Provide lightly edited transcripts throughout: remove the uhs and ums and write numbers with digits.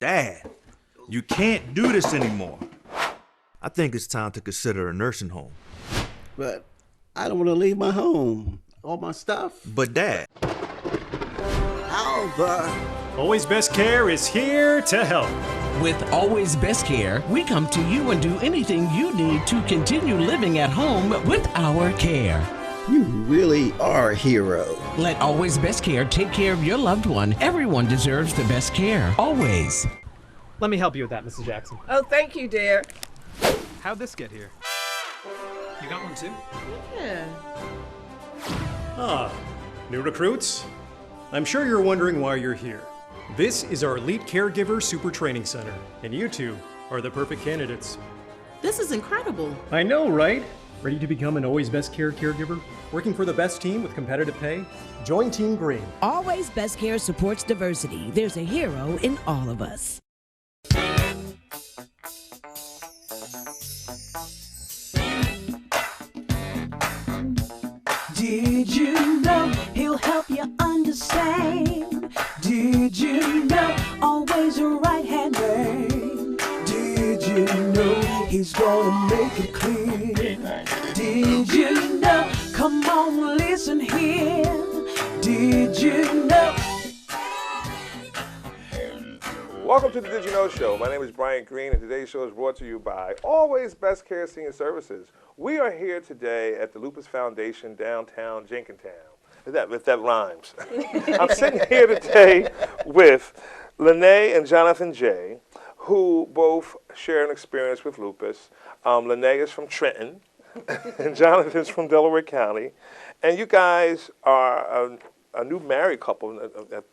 Dad, you can't do this anymore. I think it's time to consider a nursing home. But I don't want to leave my home. All my stuff. But Dad, Alva. Always Best Care is here to help. With Always Best Care, we come to you and do anything you need to continue living at home with our care. You really are a hero. Let Always Best Care take care of your loved one. Everyone deserves the best care. Always. Let me help you with that, Mrs. Jackson. Oh, thank you, dear. How'd this get here? You got one too? Yeah. Ah, new recruits? I'm sure you're wondering why you're here. This is our Elite Caregiver Super Training Center, and you two are the perfect candidates. This is incredible. I know, right? Ready to become an Always Best Care caregiver? Working for the best team with competitive pay? Join Team Green. Always Best Care supports diversity. There's a hero in all of us. Did you know he'll help you understand? Did you know always a right-hand man? Did you know he's gonna make it clear? Did you know? Come on, listen here. Did you know? Welcome to the Did You Know Show. My name is Brian Green, and today's show is brought to you by Always Best Care Senior Services. We are here today at the Lupus Foundation, downtown Jenkintown. If that rhymes. I'm sitting here today with Lene and Jonathan J., who both share an experience with lupus. Lene is from Trenton, and Jonathan's from Delaware County. And you guys are a new married couple,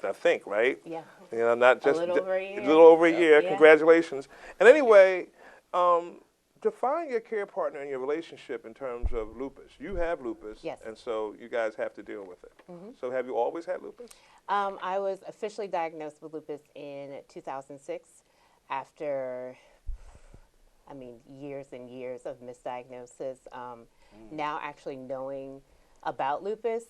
I think, right? Yeah. You know, not just a little over a year. A little over a year. Yeah. Congratulations. And anyway, define your care partner and your relationship in terms of lupus. You have lupus, yes. And so you guys have to deal with it. Mm-hmm. So have you always had lupus? I was officially diagnosed with lupus in 2006 after, years and years of misdiagnosis. Now actually knowing about lupus,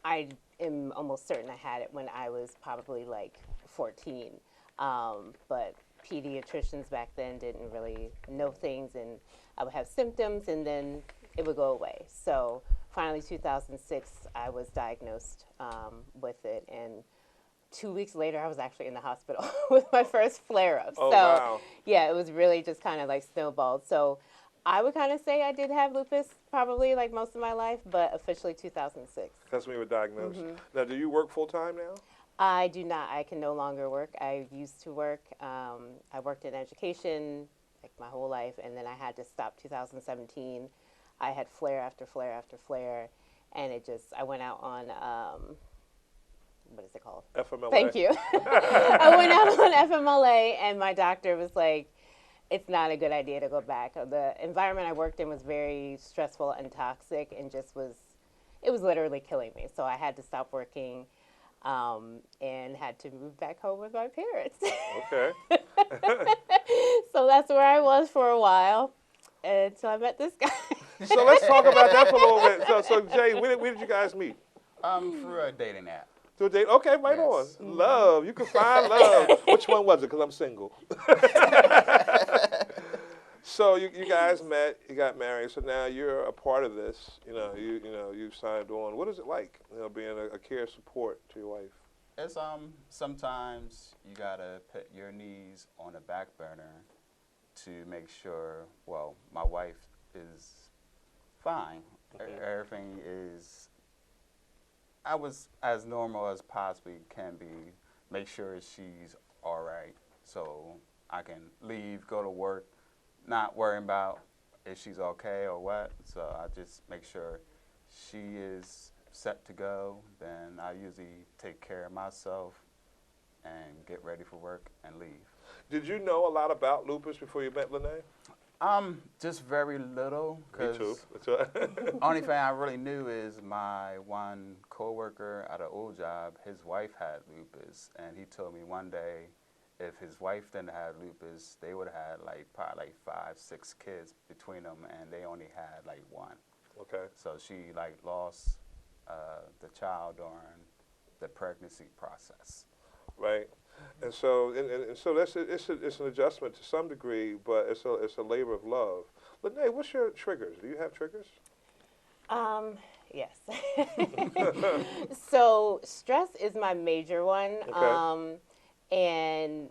I am almost certain I had it when I was probably like 14. But pediatricians back then didn't really know things, and I would have symptoms and then it would go away. So finally 2006 I was diagnosed with it, and 2 weeks later I was actually in the hospital with my first flare-up. Oh, so wow. yeah, it was really just kind of like snowballed. So I would kind of say I did have lupus probably like most of my life, but officially 2006. That's when you were diagnosed. Mm-hmm. Now, do you work full-time now? I do not. I can no longer work. I used to work. I worked in education like my whole life, and then I had to stop 2017. I had flare after flare after flare, and I went out on, what is it called? FMLA. Thank you. I went out on FMLA, and my doctor was like, it's not a good idea to go back. The environment I worked in was very stressful and toxic, and it was literally killing me. So I had to stop working. And had to move back home with my parents. Okay. So that's where I was for a while until I met this guy. So let's talk about that for a little bit. So Jay, where did you guys meet? Through a dating app. Through a date? Okay, right Yes. on. Love. You can find love. Which one was it? Because I'm single. So you guys met, you got married, so now you're a part of this. You've signed on. What is it like, being a care support to your wife? It's sometimes you gotta put your needs on the back burner to make sure. Well, my wife is fine. Okay. Everything is. I was as normal as possibly can be. Make sure she's all right, so I can leave, go to work. Not worrying about if she's okay or what, so I just make sure she is set to go. Then I usually take care of myself and get ready for work and leave. Did you know a lot about lupus before you met Lene? Just very little. Me too. That's right. Only thing I really knew is my one coworker at an old job, his wife had lupus, and he told me one day, if his wife didn't have lupus, they would have had probably 5, 6 kids between them, and they only had one. Okay. So she lost the child during the pregnancy process. Right. And so, and so it's an adjustment to some degree, but it's a labor of love. Lene, what's your triggers? Do you have triggers? Yes. So stress is my major one. Okay. And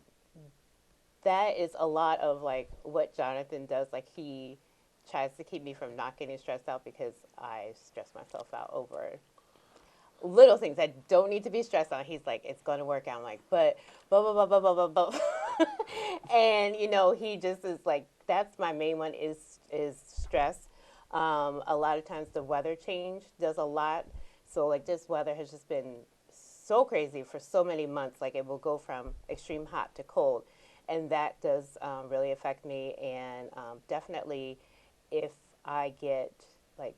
that is a lot of like what Jonathan does. Like he tries to keep me from not getting stressed out because I stress myself out over little things that don't need to be stressed on. He's like, it's going to work out. I'm like, but blah, blah, blah, blah, blah, blah, blah. And, you know, he just is like, that's my main one is stress. A lot of times the weather change does a lot. So like this weather has just been so crazy for so many months. Like it will go from extreme hot to cold. And that does really affect me. And definitely if I get like,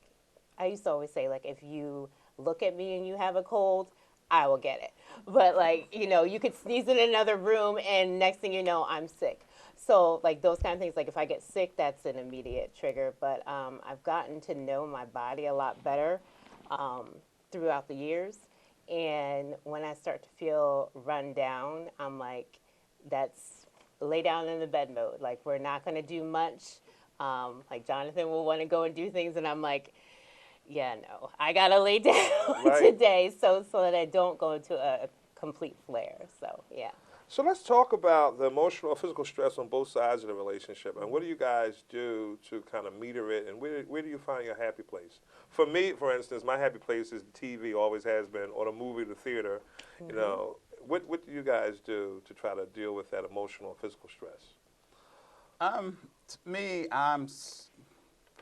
I used to always say like, if you look at me and you have a cold, I will get it. But like, you know, you could sneeze in another room and next thing you know, I'm sick. So like those kind of things, like if I get sick, that's an immediate trigger. But I've gotten to know my body a lot better throughout the years. And when I start to feel run down, I'm like, that's lay down in the bed mode. Like we're not going to do much. Like Jonathan will want to go and do things and I'm like, yeah, no, I gotta lay down today so that I don't go into a complete flare. So yeah. So let's talk about the emotional or physical stress on both sides of the relationship, and what do you guys do to kind of meter it, and where do you find your happy place? For me, for instance, my happy place is the TV, always has been, or the movie, the theater. You know, what do you guys do to try to deal with that emotional and physical stress? To me, I'm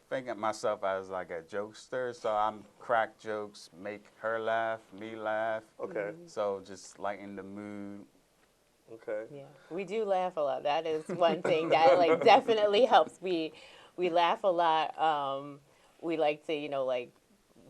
thinking of myself as like a jokester, so I'm crack jokes, make her laugh, me laugh. Okay. So just lighten the mood. Okay. Yeah, we do laugh a lot. That is one thing that like definitely helps. We laugh a lot. We like to, you know, like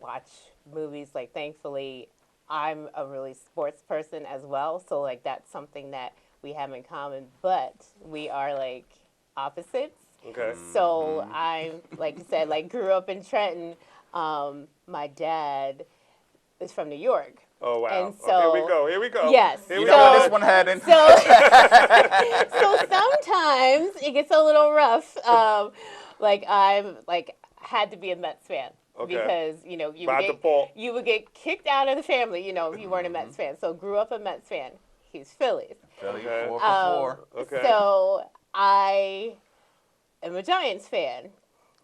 watch movies. Like thankfully, I'm a really sports person as well, so like that's something that we have in common. But we are like opposites. Okay. So I, like you said, like grew up in Trenton. My dad is from New York. Oh, wow. And so, Here we go. Yes. Here You we know go. what this one had in? So sometimes it gets a little rough. Like I'm like had to be a Mets fan. Okay. Because, you know, you would get kicked out of the family, you know, if you weren't a Mets fan. So grew up a Mets fan. He's Phillies. Philly, Okay. 4 for 4. Okay. So I am a Giants fan.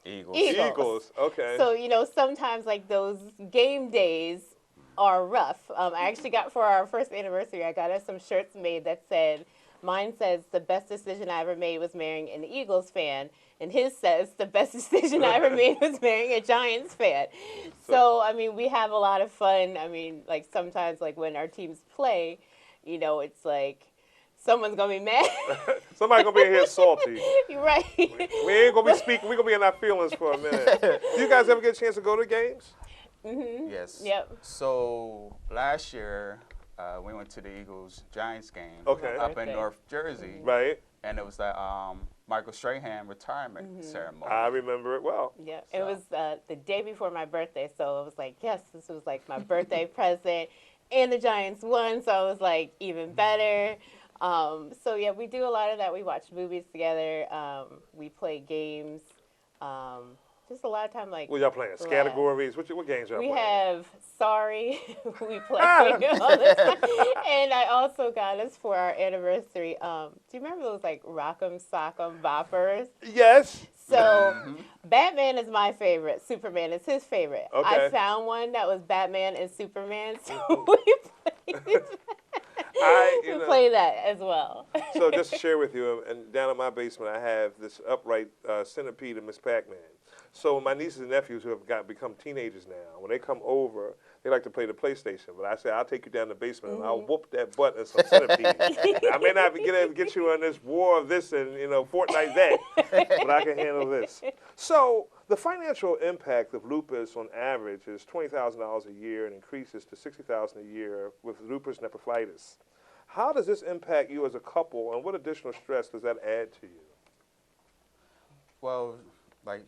Eagles. Eagles. Okay. So, you know, sometimes like those game days are rough. I actually got for our first anniversary, I got us some shirts made that said, mine says the best decision I ever made was marrying an Eagles fan, and his says the best decision I ever made was marrying a Giants fan. So, I mean, we have a lot of fun. I mean, like sometimes like when our teams play, you know, it's like someone's gonna be mad. Somebody's gonna be in here salty. You're right. We ain't gonna be speaking. We're gonna be in our feelings for a minute. Do you guys ever get a chance to go to games? Yes. Yep. So last year, we went to the Eagles-Giants game Okay. up in Birthday. North Jersey. Right. And it was the Michael Strahan retirement ceremony. I remember it well. Yeah, it was the day before my birthday, so it was like, yes, this was like my birthday present, and the Giants won, so it was like even better. So yeah, we do a lot of that. We watch movies together. We play games. Just a lot of time, like. What y'all playing? Categories? What games y'all we playing? have Sorry. We play all the time. And I also got us for our anniversary. Do you remember those like Rock'em Sock'em Boppers? Yes. So Batman is my favorite. Superman is his favorite. Okay. I found one that was Batman and Superman, so we play that as well. So just to share with you, and down in my basement, I have this upright centipede of Miss Pac-Man. So my nieces and nephews who have become teenagers now, when they come over, they like to play the PlayStation. But I say, I'll take you down the basement and I'll whoop that butt in some centipede. I may not get you on this war of this and, you know, Fortnite that, but I can handle this. So the financial impact of lupus on average is $20,000 a year and increases to $60,000 a year with lupus nephritis. How does this impact you as a couple, and what additional stress does that add to you? Well, like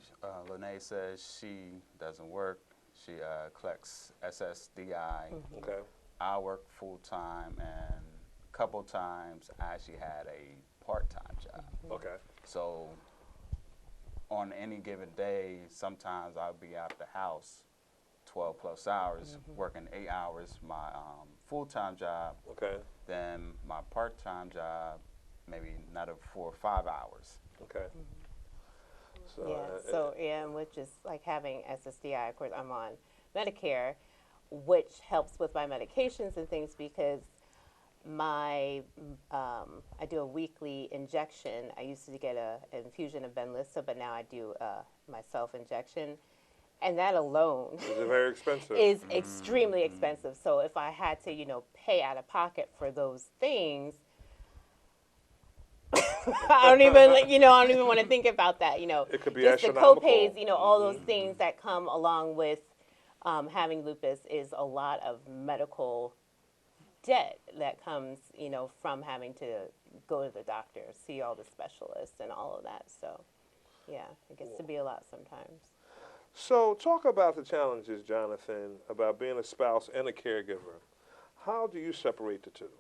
Lene says, she doesn't work. She collects SSDI. Okay. I work full time, and couple times I actually had a part-time job. Okay. So on any given day, sometimes I'll be out the house 12 plus hours, working 8 hours, my full-time job, Okay. then my part-time job, maybe another 4 or 5 hours. Okay. So, Yeah, so yeah, and with just like having SSDI, of course, I'm on Medicare, which helps with my medications and things because my I do a weekly injection. I used to get an infusion of Benlysta, but now I do my self-injection, and that alone is it very expensive? is extremely expensive. So if I had to, pay out of pocket for those things, I don't even, I don't even want to think about that. It could be just the astronomical. co-pays, all those things that come along with having lupus is a lot of medical debt that comes, from having to go to the doctor, see all the specialists and all of that. So, yeah, it gets to be a lot sometimes. So talk about the challenges, Jonathan, about being a spouse and a caregiver. How do you separate the two?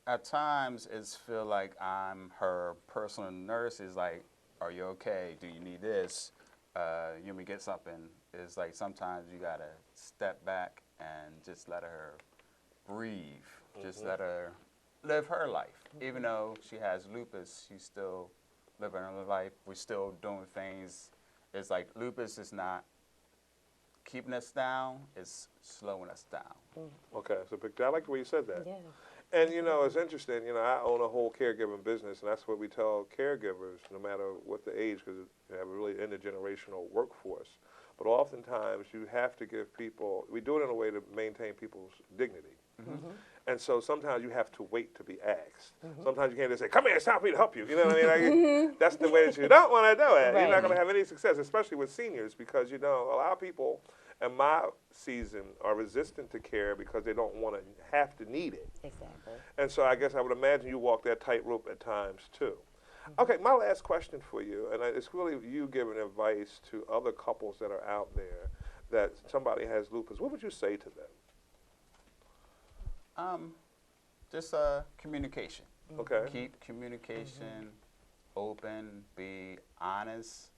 At times, it's feel like I'm her personal nurse. Is like, are you okay? Do you need this? You want me to get something? It's like sometimes you gotta step back and just let her breathe. Just let her live her life. Even though she has lupus, she's still living her life. We're still doing things. It's like lupus is not keeping us down, it's slowing us down. Okay, so I like the way you said that. Yeah. And it's interesting, I own a whole caregiving business, and that's what we tell caregivers, no matter what the age, because you have a really intergenerational workforce. But oftentimes you have to give people, we do it in a way to maintain people's dignity. And so sometimes you have to wait to be asked. Sometimes you can't just say, come here, it's time for me to help you. You know what I mean? Like, that's the way that you don't want to do it. Right. You're not going to have any success, especially with seniors, because, a lot of people in my season are resistant to care because they don't want to have to need it. Exactly. And so I guess I would imagine you walk that tightrope at times too. Okay, my last question for you, and it's really you giving advice to other couples that are out there that somebody has lupus. What would you say to them? Just communication. Okay. Keep communication open, be honest.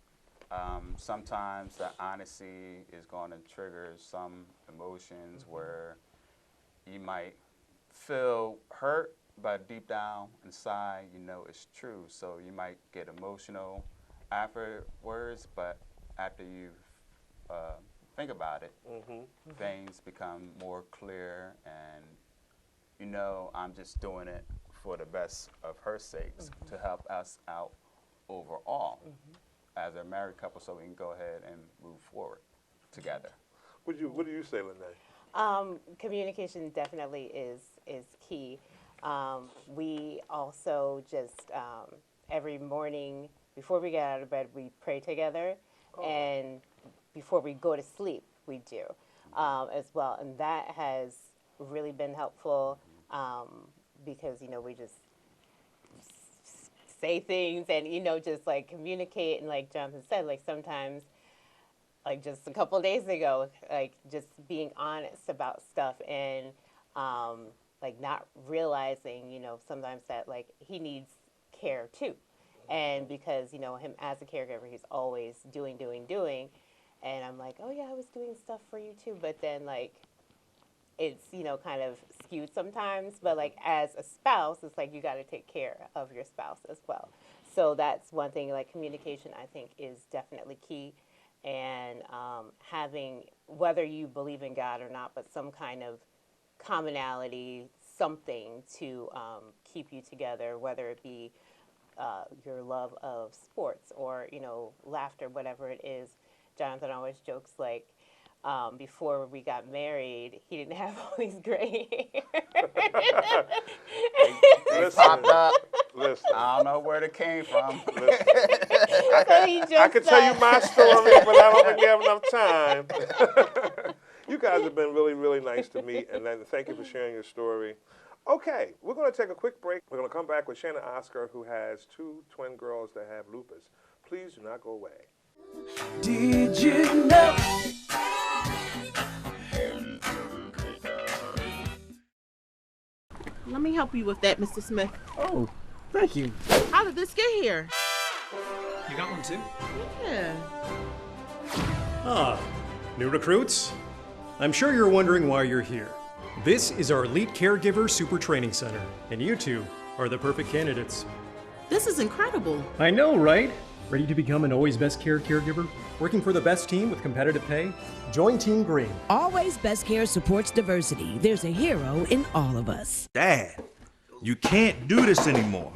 Sometimes the honesty is going to trigger some emotions where you might feel hurt, but deep down inside, it's true. So you might get emotional afterwards, but after you think about it, things become more clear, and I'm just doing it for the best of her sakes to help us out overall as a married couple, so we can go ahead and move forward together. What do you say, Lene? Communication definitely is key. We also just every morning before we get out of bed, we pray together, and before we go to sleep, we do as well, and that has really been helpful because we just say things and just like communicate, and like Jonathan said, like sometimes, like just a couple of days ago, like just being honest about stuff and like not realizing sometimes that like he needs care too, and because him as a caregiver, he's always doing, and I'm like, oh yeah, I was doing stuff for you too, but then like it's kind of skewed sometimes, but like as a spouse, it's like you got to take care of your spouse as well. So that's one thing, like communication I think is definitely key, and having, whether you believe in God or not, but some kind of commonality, something to keep you together, whether it be your love of sports or laughter, whatever it is. Jonathan always jokes like, before we got married, he didn't have all these gray hair. They popped up. Listen. I don't know where they came from. I could tell you my story, but I don't think we have enough time. You guys have been really, really nice to meet, and then thank you for sharing your story. Okay, we're going to take a quick break. We're going to come back with Shannon Oscar, who has 2 twin girls that have lupus. Please do not go away. Did you know? Let me help you with that, Mr. Smith. Oh, thank you. How did this get here? You got one too? Yeah. Ah, new recruits? I'm sure you're wondering why you're here. This is our Elite Caregiver Super Training Center, and you two are the perfect candidates. This is incredible. I know, right? Ready to become an Always Best Care caregiver? Working for the best team with competitive pay? Join Team Green. Always Best Care supports diversity. There's a hero in all of us. Dad, you can't do this anymore.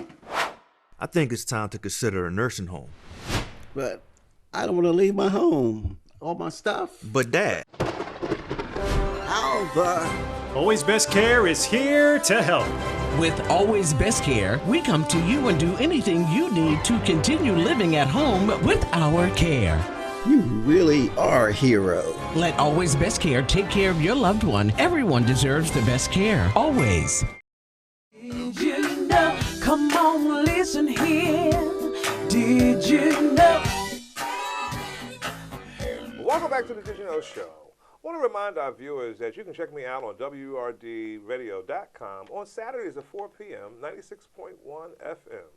I think it's time to consider a nursing home. But I don't want to leave my home. All my stuff. But Dad, How the... Always Best Care is here to help. With Always Best Care, we come to you and do anything you need to continue living at home with our care. You really are a hero. Let Always Best Care take care of your loved one. Everyone deserves the best care. Always. Did you know? Come on, listen here. Did you know? Welcome back to the Did You Know Show. I want to remind our viewers that you can check me out on WRDradio.com on Saturdays at 4 p.m., 96.1 FM.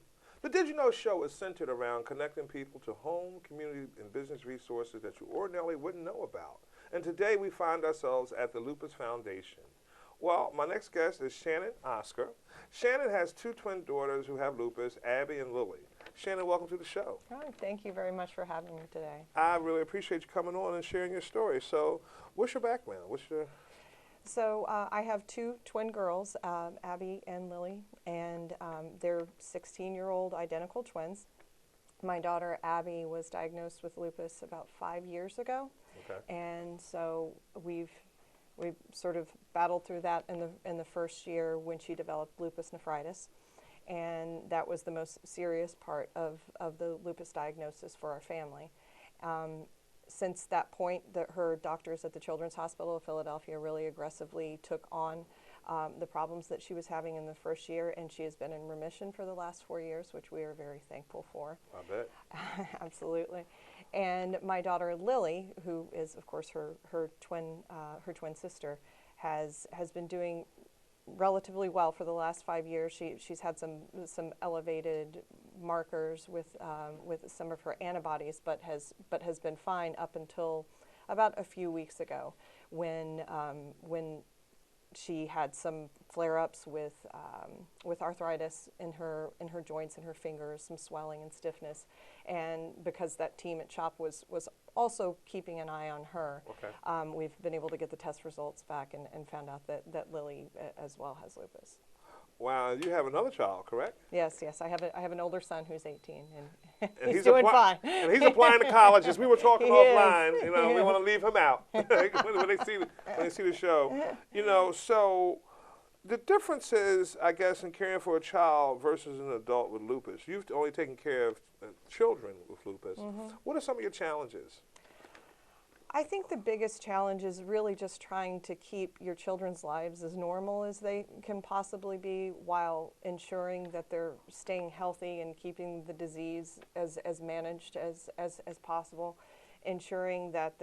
The Did You Know Show is centered around connecting people to home, community, and business resources that you ordinarily wouldn't know about. And today we find ourselves at the Lupus Foundation. Well, my next guest is Shannon Oscar. Shannon has two twin daughters who have lupus, Abby and Lily. Shannon, welcome to the show. Oh, thank you very much for having me today. I really appreciate you coming on and sharing your story. So, what's your background? So I have two twin girls, Abby and Lily, and they're 16-year-old identical twins. My daughter Abby was diagnosed with lupus about 5 years ago, and so we've sort of battled through that in the first year when she developed lupus nephritis. And that was the most serious part of the lupus diagnosis for our family. Since that point, her doctors at the Children's Hospital of Philadelphia really aggressively took on the problems that she was having in the first year, and she has been in remission for the last 4 years, which we are very thankful for. I bet. Absolutely. And my daughter Lily, who is of course her twin sister, has been doing relatively well for the last 5 years. She's had some elevated markers with some of her antibodies, but has been fine up until about a few weeks ago, when she had some flare-ups with arthritis in her joints and her fingers, some swelling and stiffness, and because that team at CHOP was also keeping an eye on her, we've been able to get the test results back and found out that Lily as well has lupus. Wow, you have another child, correct? Yes. I have an older son who's 18, and he's doing fine. And he's applying to colleges. We were talking offline. You know, we want to leave him out when they see the show. You know, so the difference is, I guess, in caring for a child versus an adult with lupus. You've only taken care of children with lupus. What are some of your challenges? I think the biggest challenge is really just trying to keep your children's lives as normal as they can possibly be, while ensuring that they're staying healthy and keeping the disease as managed as possible, ensuring that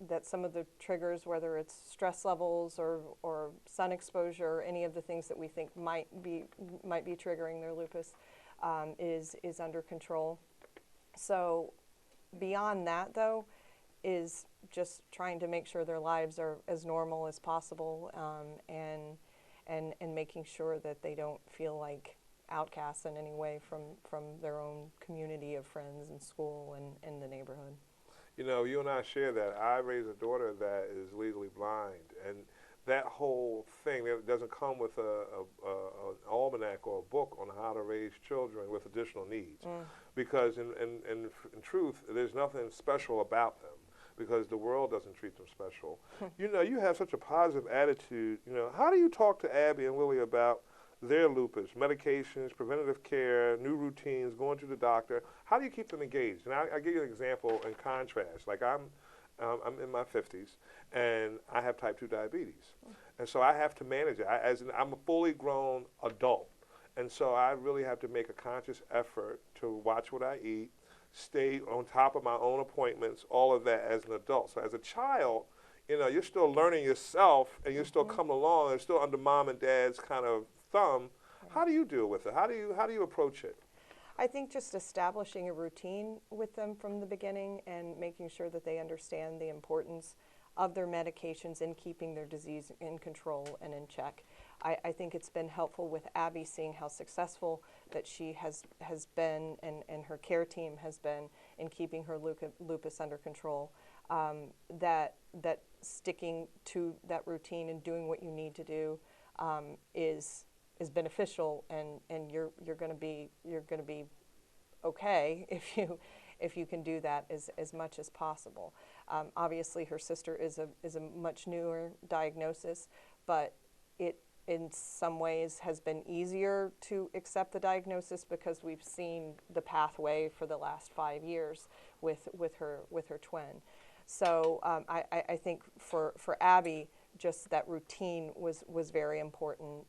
that some of the triggers, whether it's stress levels or sun exposure or any of the things that we think might be triggering their lupus, is under control. So beyond that, though, is just trying to make sure their lives are as normal as possible, and making sure that they don't feel like outcasts in any way from their own community of friends and school and the neighborhood. You know, you and I share that. I raise a daughter that is legally blind, and that whole thing, it doesn't come with an almanac or a book on how to raise children with additional needs, because in truth, there's nothing special about them, because the world doesn't treat them special. You know, you have such a positive attitude. You know, how do you talk to Abby and Lily about their lupus, medications, preventative care, new routines, going to the doctor? How do you keep them engaged? And I'll give you an example in contrast. Like I'm in my 50s, and I have type 2 diabetes. And so I have to manage it. I'm a fully grown adult. And so I really have to make a conscious effort to watch what I eat, stay on top of my own appointments, all of that as an adult. So as a child, you know, you're still learning yourself, and you're still coming along, and still under mom and dad's kind of thumb. How do you deal with it? How do you approach it? I think just establishing a routine with them from the beginning and making sure that they understand the importance of their medications and keeping their disease in control and in check. I think it's been helpful with Abby seeing how successful that she has been and her care team has been in keeping her lupus under control. That sticking to that routine and doing what you need to do is beneficial, and you're going to be okay if you can do that as much as possible. Obviously, her sister is a much newer diagnosis, but it in some ways has been easier to accept the diagnosis because we've seen the pathway for the last 5 years with her twin. So I think for Abby, just that routine was very important.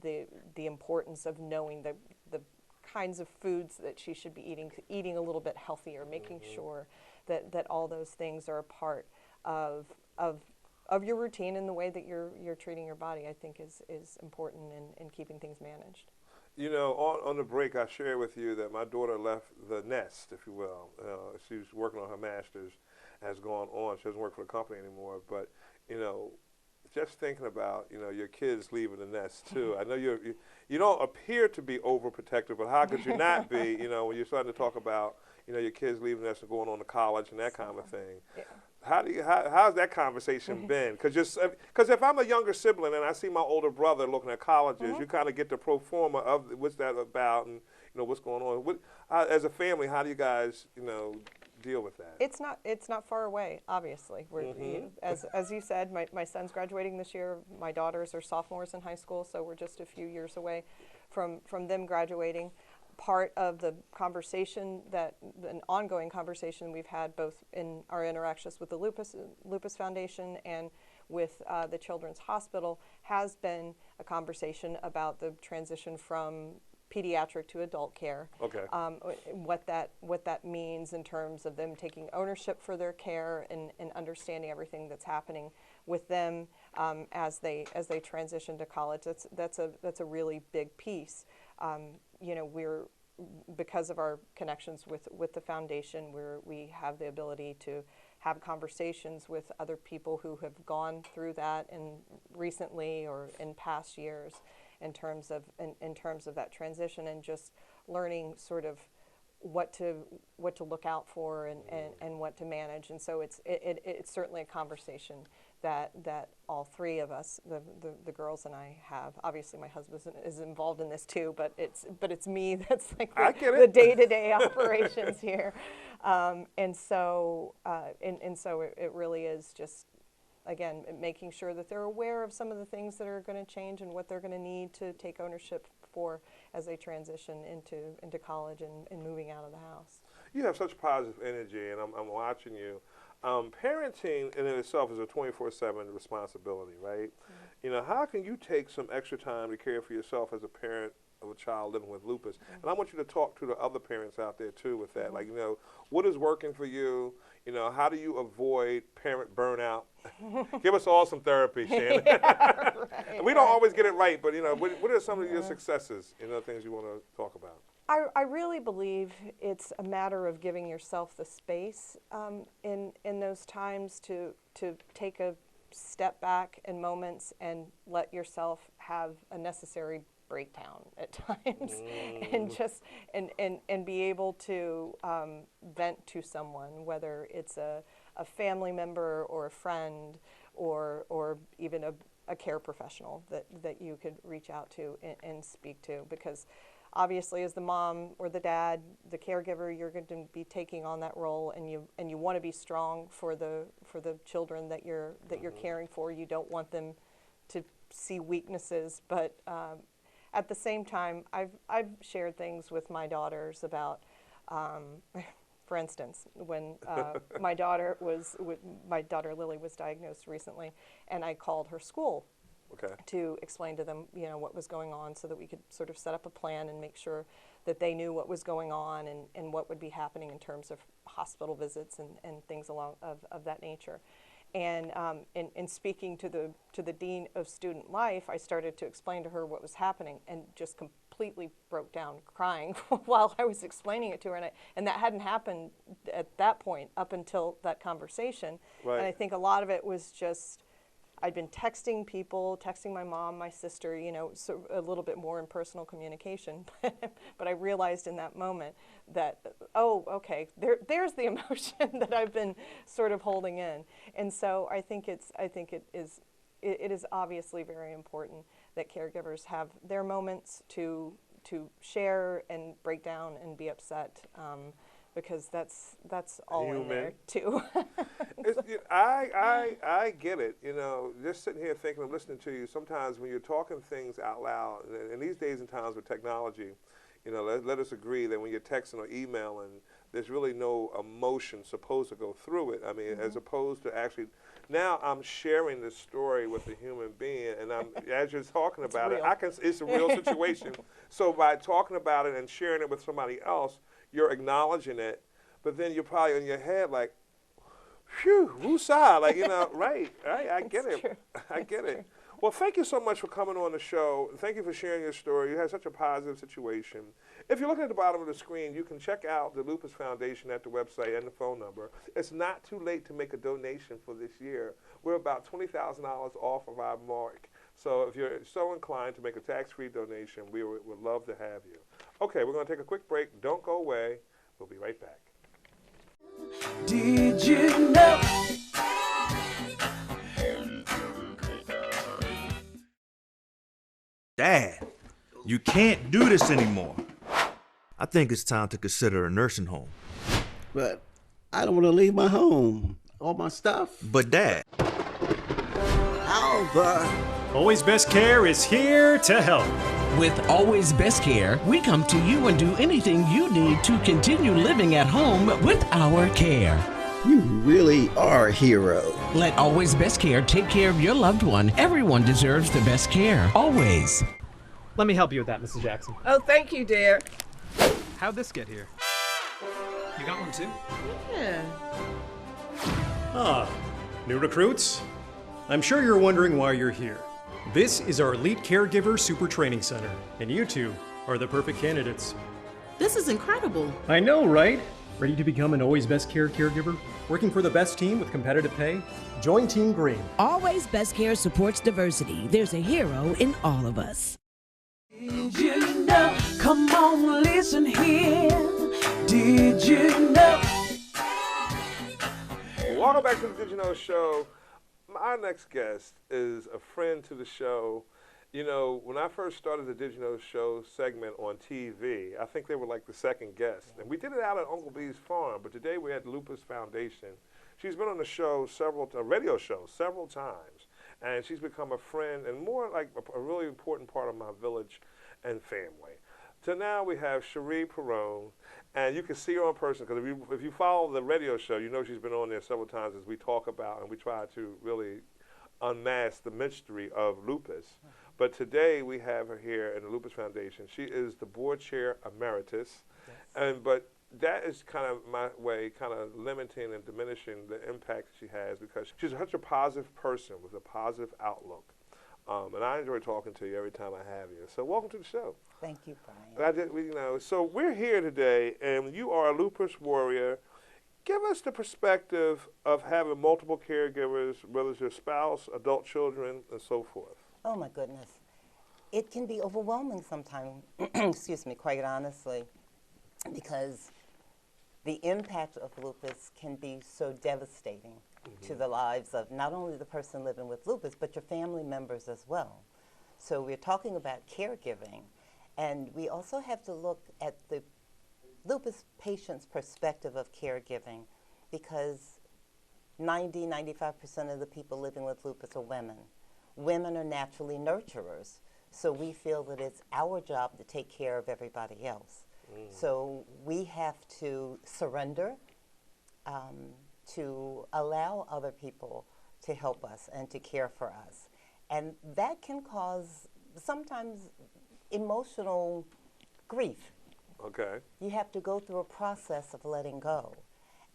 The importance of knowing the kinds of foods that she should be eating a little bit healthier, making sure that all those things are a part of your routine and the way that you're treating your body, I think is important in keeping things managed. You know, on the break, I shared with you that my daughter left the nest, if you will. She was working on her master's, has gone on. She doesn't work for the company anymore. But, you know, just thinking about, you know, your kids leaving the nest, too. I know you don't appear to be overprotective, but how could you not be, you know, when you're starting to talk about, you know, your kids leaving the nest and going on to college and that kind of thing. Yeah. How's that conversation been? Because if I'm a younger sibling and I see my older brother looking at colleges, you kind of get the pro forma of what's that about and, you know, what's going on. As a family, how do you guys, you know, deal with that? It's not far away, obviously. As you said, my son's graduating this year. My daughters are sophomores in high school, so we're just a few years away from them graduating. Part of the conversation an ongoing conversation we've had both in our interactions with the Lupus Foundation and with the Children's Hospital has been a conversation about the transition from pediatric to adult care. Okay. What that means in terms of them taking ownership for their care and understanding everything that's happening with them as they transition to college. That's a really big piece. You know, because of our connections with the foundation, we have the ability to have conversations with other people who have gone through that recently or in past years in terms of that transition and just learning sort of what to look out for and what to manage. And so it's certainly a conversation that all three of us, the girls and I have. Obviously my husband is involved in this too, but it's me that's like the day-to-day operations here. And so it really is just, again, making sure that they're aware of some of the things that are going to change and what they're going to need to take ownership for as they transition into college and moving out of the house. You have such positive energy, and I'm watching you. Parenting in itself is a 24/7 responsibility, right? Mm-hmm. You know, how can you take some extra time to care for yourself as a parent of a child living with lupus? Mm-hmm. And I want you to talk to the other parents out there too with that. Mm-hmm. Like, you know, what is working for you? You know, how do you avoid parent burnout? Give us all some therapy, Shannon. Yeah, right, we don't always get it right, but, you know, what are some of your successes, you know, things you want to talk about? I really believe it's a matter of giving yourself the space in those times to take a step back in moments and let yourself have a necessary breakdown at times and just and be able to vent to someone, whether it's a family member or a friend or even a care professional that you could reach out to and speak to, because obviously as the mom or the dad, the caregiver, you're going to be taking on that role, and you want to be strong for the children that you're caring for. You don't want them to see weaknesses, but at the same time, I've shared things with my daughters about, for instance, when my daughter Lily was diagnosed recently, and I called her school. Okay. To explain to them, you know, what was going on, so that we could sort of set up a plan and make sure that they knew what was going on and what would be happening in terms of hospital visits and things of that nature. And in speaking to the dean of student life, I started to explain to her what was happening, and just completely broke down crying while I was explaining it to her. And that hadn't happened at that point up until that conversation. Right. And I think a lot of it was just, I'd been texting people, texting my mom, my sister, you know, so a little bit more in personal communication. But I realized in that moment that, oh, okay, there's the emotion that I've been sort of holding in. And so I think it is obviously very important that caregivers have their moments to share and break down and be upset. Because that's all in there too. I get it. You know, just sitting here thinking and listening to you. Sometimes when you're talking things out loud, and these days and times with technology, you know, let us agree that when you're texting or emailing, there's really no emotion supposed to go through it. I mean, as opposed to actually, now I'm sharing this story with a human being, and as you're talking about it, it's a real situation. So by talking about it and sharing it with somebody else, you're acknowledging it, but then you're probably in your head like, phew, woosah, like, you know, right, I get it. True. I get it. Well, thank you so much for coming on the show. Thank you for sharing your story. You had such a positive situation. If you're looking at the bottom of the screen, you can check out the Lupus Foundation at the website and the phone number. It's not too late to make a donation for this year. We're about $20,000 off of our mark. So if you're so inclined to make a tax-free donation, we would love to have you. Okay, we're going to take a quick break. Don't go away. We'll be right back. Did you know? Dad, you can't do this anymore. I think it's time to consider a nursing home. But I don't want to leave my home. All my stuff. But Dad, Alva. Always Best Care is here to help. With Always Best Care, we come to you and do anything you need to continue living at home with our care. You really are a hero. Let Always Best Care take care of your loved one. Everyone deserves the best care. Always. Let me help you with that, Mrs. Jackson. Oh, thank you, dear. How'd this get here? You got one too? Yeah. Ah, new recruits? I'm sure you're wondering why you're here. This is our Elite Caregiver Super Training Center, and you two are the perfect candidates. This is incredible. I know, right? Ready to become an Always Best Care caregiver? Working for the best team with competitive pay? Join Team Green. Always Best Care supports diversity. There's a hero in all of us. Did you know? Come on, listen here. Did you know? Welcome back to the Did You Know Show. Our next guest is a friend to the show. You know, when I first started the Did You Know Show segment on TV, I think they were like the second guest. And we did it out at Uncle B's farm, but today we're at the Lupus Foundation. She's been on the show a radio show several times, and she's become a friend and more like a really important part of my village and family. So now we have Cherie Perrone, and you can see her in person, because if you follow the radio show, you know she's been on there several times as we talk about, and we try to really unmask the mystery of lupus. But today we have her here in the Lupus Foundation. She is the board chair emeritus, but that is kind of my way, kind of limiting and diminishing the impact she has, because she's such a positive person with a positive outlook. And I enjoy talking to you every time I have you. So welcome to the show. Thank you, Brian. So we're here today, and you are a lupus warrior. Give us the perspective of having multiple caregivers, whether it's your spouse, adult children, and so forth. Oh, my goodness. It can be overwhelming sometimes, excuse me, quite honestly, because the impact of lupus can be so devastating to the lives of not only the person living with lupus, but your family members as well. So we're talking about caregiving, and we also have to look at the lupus patient's perspective of caregiving, because 95% of the people living with lupus are women. Women are naturally nurturers, so we feel that it's our job to take care of everybody else. So we have to surrender to allow other people to help us and to care for us. And that can cause sometimes emotional grief. Okay. You have to go through a process of letting go.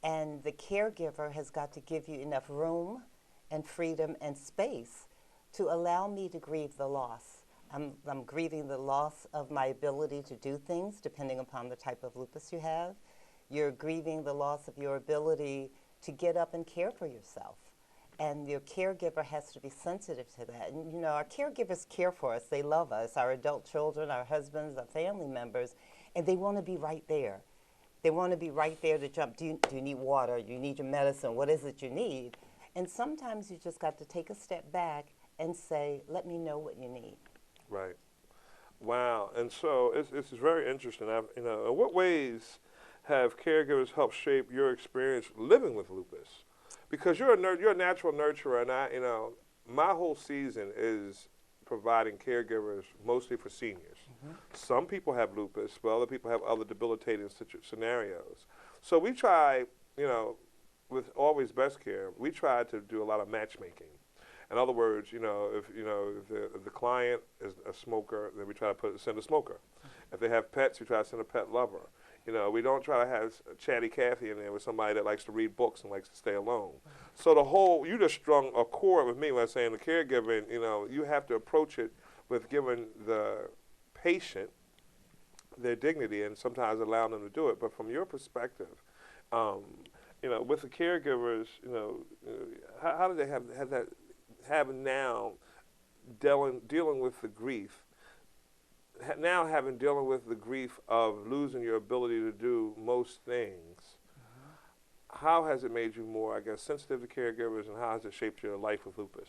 And the caregiver has got to give you enough room and freedom and space to allow me to grieve the loss. I'm grieving the loss of my ability to do things depending upon the type of lupus you have. You're grieving the loss of your ability to get up and care for yourself. And your caregiver has to be sensitive to that. And you know, our caregivers care for us. They love us, our adult children, our husbands, our family members, and they want to be right there. They want to be right there to jump. Do you need water? Do you need your medicine? What is it you need? And sometimes you just got to take a step back and say, let me know what you need. Right. Wow. And so it's very interesting. In what ways have caregivers helped shape your experience living with lupus? Because you're a natural nurturer, and my whole season is providing caregivers mostly for seniors. Some people have lupus, but other people have other debilitating scenarios. So we try, with Always Best Care, we try to do a lot of matchmaking. In other words, if the client is a smoker, then we try to send a smoker. If they have pets, we try to send a pet lover. We don't try to have chatty Cathy in there with somebody that likes to read books and likes to stay alone. So you just strung a chord with me when I was saying the caregiving, you have to approach it with giving the patient their dignity and sometimes allowing them to do it. But from your perspective, with the caregivers, how do they have now dealing with the grief? Now dealing with the grief of losing your ability to do most things, how has it made you more, sensitive to caregivers, and how has it shaped your life with lupus?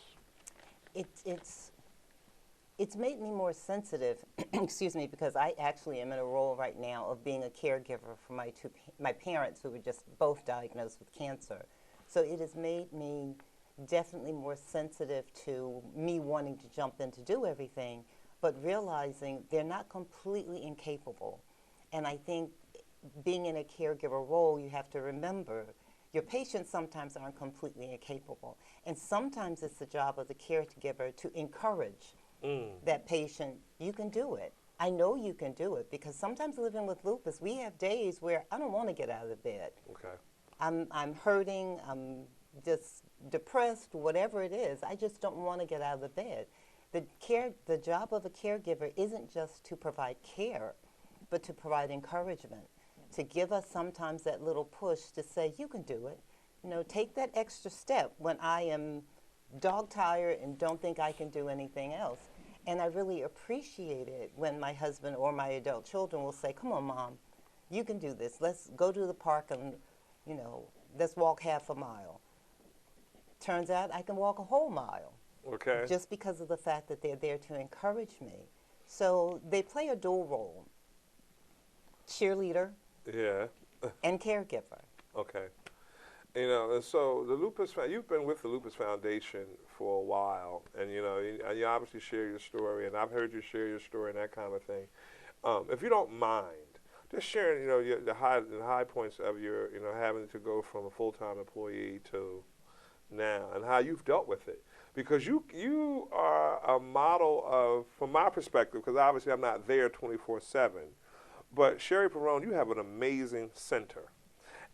It's made me more sensitive, excuse me, because I actually am in a role right now of being a caregiver for my parents who were just both diagnosed with cancer. So it has made me definitely more sensitive to me wanting to jump in to do everything, but realizing they're not completely incapable. And I think being in a caregiver role, you have to remember your patients sometimes aren't completely incapable. And sometimes it's the job of the caregiver to encourage that patient, you can do it. I know you can do it, because sometimes living with lupus, we have days where I don't want to get out of the bed. Okay. I'm hurting, I'm just depressed, whatever it is. I just don't want to get out of the bed. The job of a caregiver isn't just to provide care, but to provide encouragement, to give us sometimes that little push to say, you can do it. Take that extra step when I am dog-tired and don't think I can do anything else. And I really appreciate it when my husband or my adult children will say, come on, Mom, you can do this. Let's go to the park and, let's walk half a mile. Turns out I can walk a whole mile. Okay. Just because of the fact that they're there to encourage me. So they play a dual role, cheerleader and caregiver. Okay. And so you've been with the Lupus Foundation for a while, and you obviously share your story, and I've heard you share your story and that kind of thing. If you don't mind, just sharing, the high points of your, having to go from a full-time employee to now, and how you've dealt with it. Because you are a model of, from my perspective, because obviously I'm not there 24/7, but Sherry Perrone, you have an amazing center.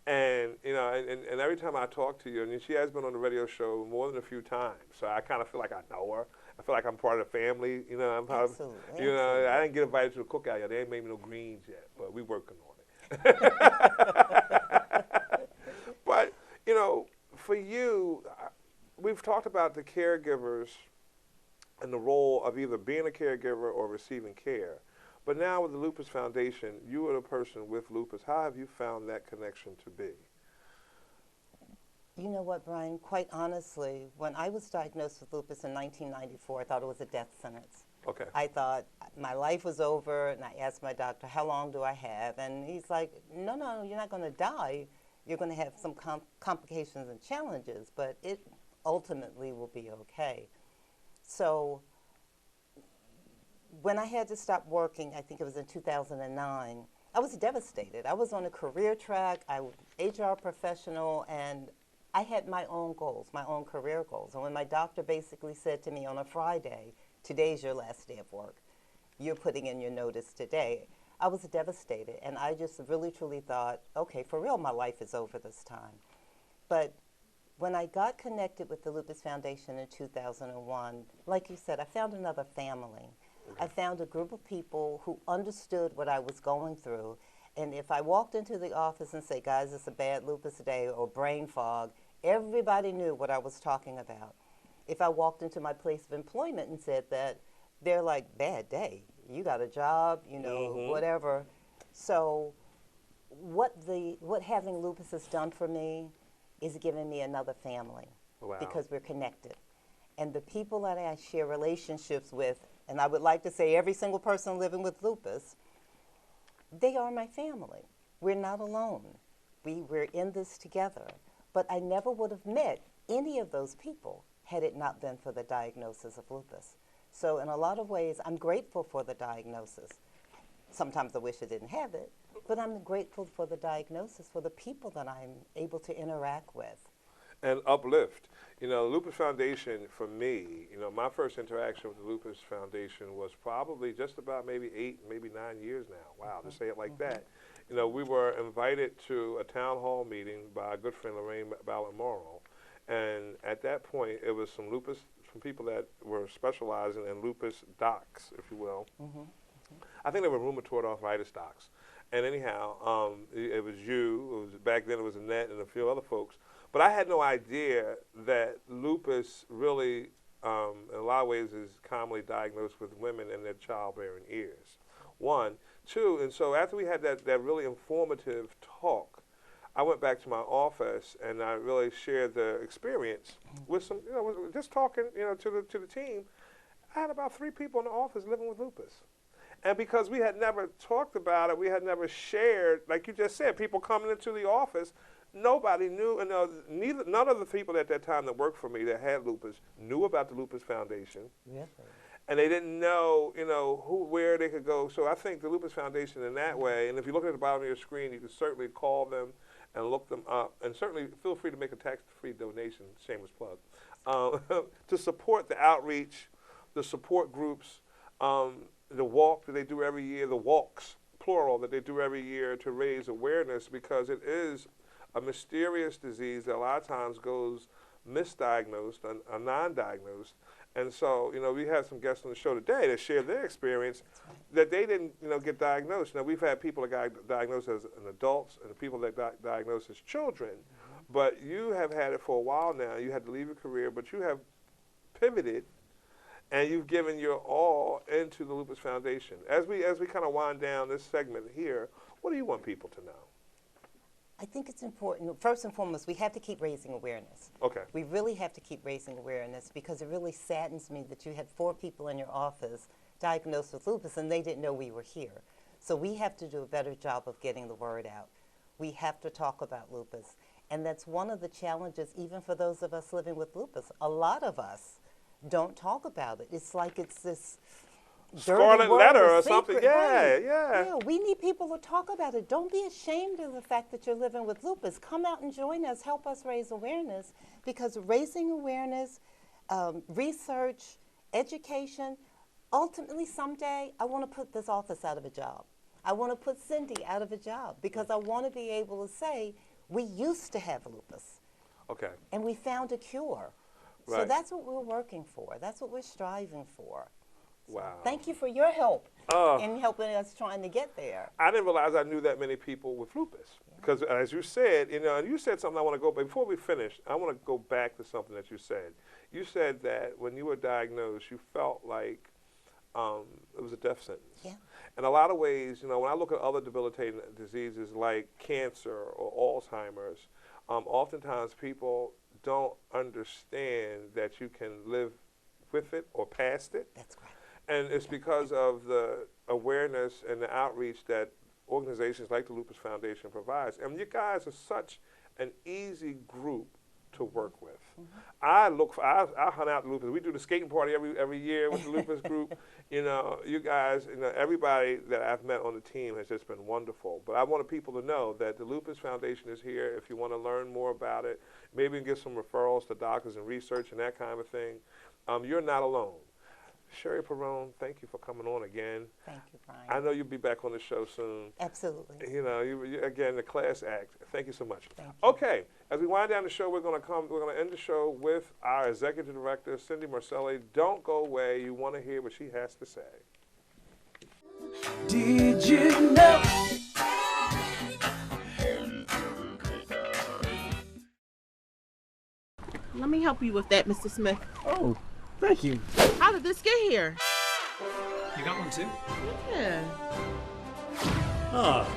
And, and every time I talk to you, and she has been on the radio show more than a few times, so I kind of feel like I know her. I feel like I'm part of the family, I'm part of, I didn't get invited to the cookout yet. They ain't made me no greens yet, but we're working on it. But, for you, we've talked about the caregivers and the role of either being a caregiver or receiving care. But now with the Lupus Foundation, you are the person with lupus. How have you found that connection to be? You know what, Brian? Quite honestly, when I was diagnosed with lupus in 1994, I thought it was a death sentence. Okay. I thought my life was over, and I asked my doctor, how long do I have? And he's like, no, you're not going to die. You're going to have some complications and challenges, but it ultimately will be okay. So when I had to stop working, I think it was in 2009, I was devastated. I was on a career track, I was an HR professional, and I had my own goals, my own career goals. And when my doctor basically said to me on a Friday, today's your last day of work, you're putting in your notice today, I was devastated. And I just really truly thought, okay, for real, my life is over this time. But When I got connected with the Lupus Foundation in 2001, like you said, I found another family. I found a group of people who understood what I was going through. And if I walked into the office and say, guys, it's a bad lupus day or brain fog, everybody knew what I was talking about. If I walked into my place of employment and said that, they're like, bad day. You got a job, you know, whatever. So what having lupus has done for me is giving me another family. Wow. Because we're connected. And the people that I share relationships with, and I would like to say every single person living with lupus, they are my family. We're not alone. We're in this together. But I never would have met any of those people had it not been for the diagnosis of lupus. So in a lot of ways, I'm grateful for the diagnosis. Sometimes I wish I didn't have it, but I'm grateful for the diagnosis, for the people that I'm able to interact with. And uplift. You know, Lupus Foundation, for me, you know, my first interaction with the Lupus Foundation was probably just about maybe 8, maybe 9 years now. Wow, to say it like that. You know, we were invited to a town hall meeting by a good friend, Lorraine Ballamoro, and at that point, it was some people that were specializing in lupus docs, if you will. I think they were rheumatoid arthritis docs. And anyhow, it was you, back then it was Annette and a few other folks. But I had no idea that lupus really, in a lot of ways, is commonly diagnosed with women in their childbearing years. One. Two, and so after we had that really informative talk, I went back to my office and I really shared the experience with some, you know, just talking, you know, to the team. I had about 3 people in the office living with lupus. And because we had never talked about it, we had never shared, like you just said, people coming into the office, nobody knew, and none of the people at that time that worked for me that had lupus knew about the Lupus Foundation. Really? And they didn't know, you know, where they could go. So I think the Lupus Foundation in that way, and if you look at the bottom of your screen, you can certainly call them and look them up, and certainly feel free to make a tax-free donation, shameless plug, to support the outreach, the support groups, the walk that they do every year, the walks, plural, that they do every year to raise awareness, because it is a mysterious disease that a lot of times goes misdiagnosed or non-diagnosed. And so, you know, we have some guests on the show today that share their experience that they didn't, you know, get diagnosed. Now, we've had people that got diagnosed as adults and people that got diagnosed as children, but you have had it for a while now. You had to leave your career, but you have pivoted and you've given your all into the Lupus Foundation. As we kind of wind down this segment here, what do you want people to know? I think it's important, first and foremost, we have to keep raising awareness. Okay. We really have to keep raising awareness, because it really saddens me that you had 4 people in your office diagnosed with lupus and they didn't know we were here. So we have to do a better job of getting the word out. We have to talk about lupus. And that's one of the challenges, even for those of us living with lupus. A lot of us don't talk about it. It's like it's this Scarlet letter or something. Yeah, right. yeah. We need people to talk about it. Don't be ashamed of the fact that you're living with lupus. Come out and join us. Help us raise awareness, because raising awareness, research, education, ultimately someday I want to put this office out of a job. I want to put Cindy out of a job, because I want to be able to say we used to have lupus. Okay. And we found a cure. Right. So that's what we're working for. That's what we're striving for. Wow. Thank you for your help in helping us trying to get there. I didn't realize I knew that many people with lupus. Because as you said, you know, and you said something I want to go, before we finish, I want to go back to something that you said. You said that when you were diagnosed, you felt like it was a death sentence. Yeah. In a lot of ways, you know, when I look at other debilitating diseases like cancer or Alzheimer's, oftentimes people don't understand that you can live with it or past it. That's right. And it's because of the awareness and the outreach that organizations like the Lupus Foundation provides. And you guys are such an easy group to work with. I hunt out the lupus. We do the skating party every year with the lupus group. You know, you guys, you know, everybody that I've met on the team has just been wonderful. But I wanted people to know that the Lupus Foundation is here. If you want to learn more about it, maybe get some referrals to doctors and research and that kind of thing. You're not alone. Sherry Perrone, thank you for coming on again. Thank you, Brian. I know you'll be back on the show soon. Absolutely. You know, you again, the class act. Thank you so much. Thank you. Okay, as we wind down the show, we're going to end the show with our executive director, Cindy Marcelli. Don't go away. You want to hear what she has to say. Did you know? Let me help you with that, Mr. Smith. Oh, thank you. How did this get here? You got one too? Yeah. Ah,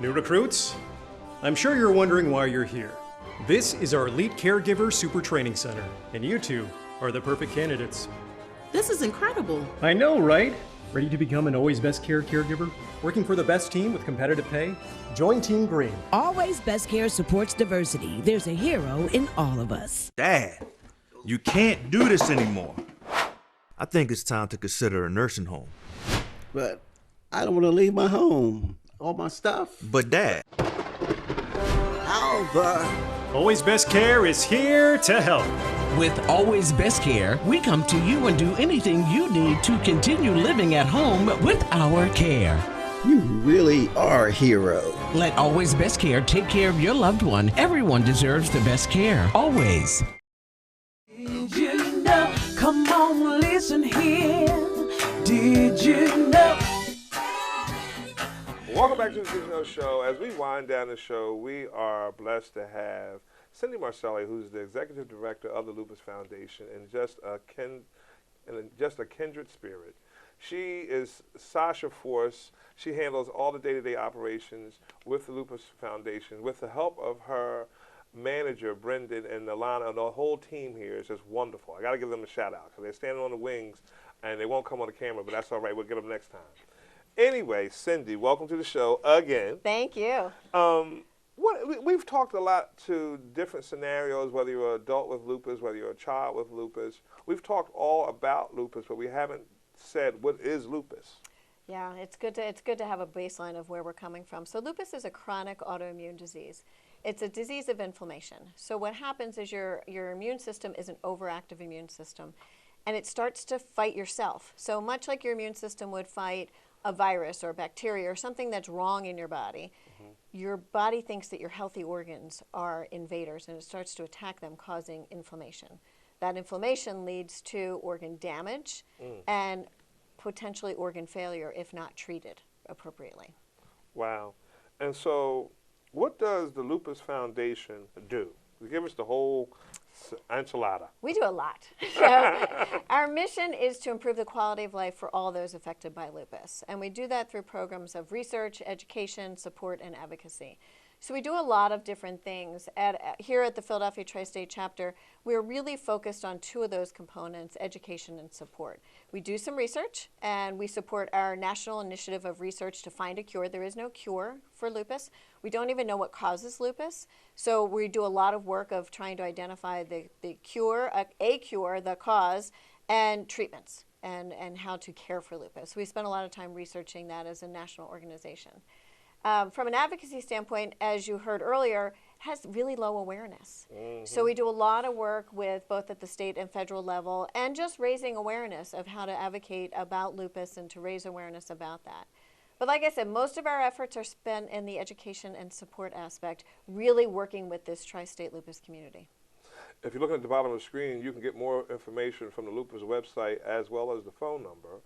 new recruits? I'm sure you're wondering why you're here. This is our Elite Caregiver Super Training Center, and you two are the perfect candidates. This is incredible. I know, right? Ready to become an Always Best Care caregiver? Working for the best team with competitive pay? Join Team Green. Always Best Care supports diversity. There's a hero in all of us. Dad, you can't do this anymore. I think it's time to consider a nursing home. But I don't want to leave my home. All my stuff. But Dad, How the... Always Best Care is here to help. With Always Best Care, we come to you and do anything you need to continue living at home with our care. You really are a hero. Let Always Best Care take care of your loved one. Everyone deserves the best care. Always. Did you know? Come on, listen here. Did you know? Welcome back to the Did You Know Show. As we wind down the show, we are blessed to have Cindy Marcelli, who's the executive director of the Lupus Foundation, and just a kindred spirit. She is Sasha Force. She handles all the day-to-day operations with the Lupus Foundation. With the help of her manager, Brendan, and Alana, and the whole team here is just wonderful. I got to give them a shout-out because they're standing on the wings, and they won't come on the camera, but that's all right. We'll get them next time. Anyway, Cindy, welcome to the show again. Thank you. We've talked a lot to different scenarios, whether you're an adult with lupus, whether you're a child with lupus. We've talked all about lupus, but we haven't said what is lupus. Yeah, it's good to have a baseline of where we're coming from. So lupus is a chronic autoimmune disease. It's a disease of inflammation. So what happens is your immune system is an overactive immune system, and it starts to fight yourself. So much like your immune system would fight a virus or bacteria or something that's wrong in your body, your body thinks that your healthy organs are invaders, and it starts to attack them, causing inflammation. That inflammation leads to organ damage and potentially organ failure if not treated appropriately. Wow. And so what does the Lupus Foundation do? Give us the whole enchilada. We do a lot. So our mission is to improve the quality of life for all those affected by lupus. And we do that through programs of research, education, support, and advocacy. So we do a lot of different things. Here at the Philadelphia Tri-State Chapter, we're really focused on two of those components, education and support. We do some research, and we support our national initiative of research to find a cure. There is no cure for lupus. We don't even know what causes lupus. So we do a lot of work of trying to identify the cure, the cause, and treatments, and how to care for lupus. We spend a lot of time researching that as a national organization. From an advocacy standpoint, as you heard earlier, has really low awareness. So we do a lot of work with both at the state and federal level, and just raising awareness of how to advocate about lupus and to raise awareness about that. But like I said, most of our efforts are spent in the education and support aspect, really working with this tri-state lupus community. If you look at the bottom of the screen, you can get more information from the Lupus website as well as the phone number.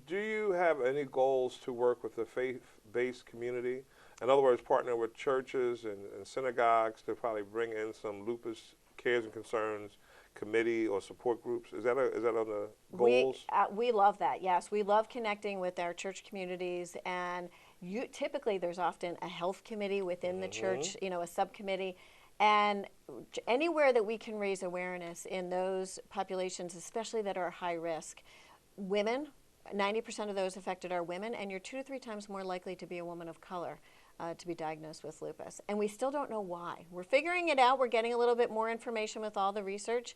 Do you have any goals to work with the faith-based community? In other words, partner with churches and synagogues to probably bring in some lupus cares and concerns committee or support groups? Is that on the goals? We love that, yes. We love connecting with our church communities, and typically there's often a health committee within the church, a subcommittee. And anywhere that we can raise awareness in those populations, especially that are high risk, women, 90% of those affected are women, and you're 2 to 3 times more likely to be a woman of color to be diagnosed with lupus. And we still don't know why. We're figuring it out. We're getting a little bit more information with all the research,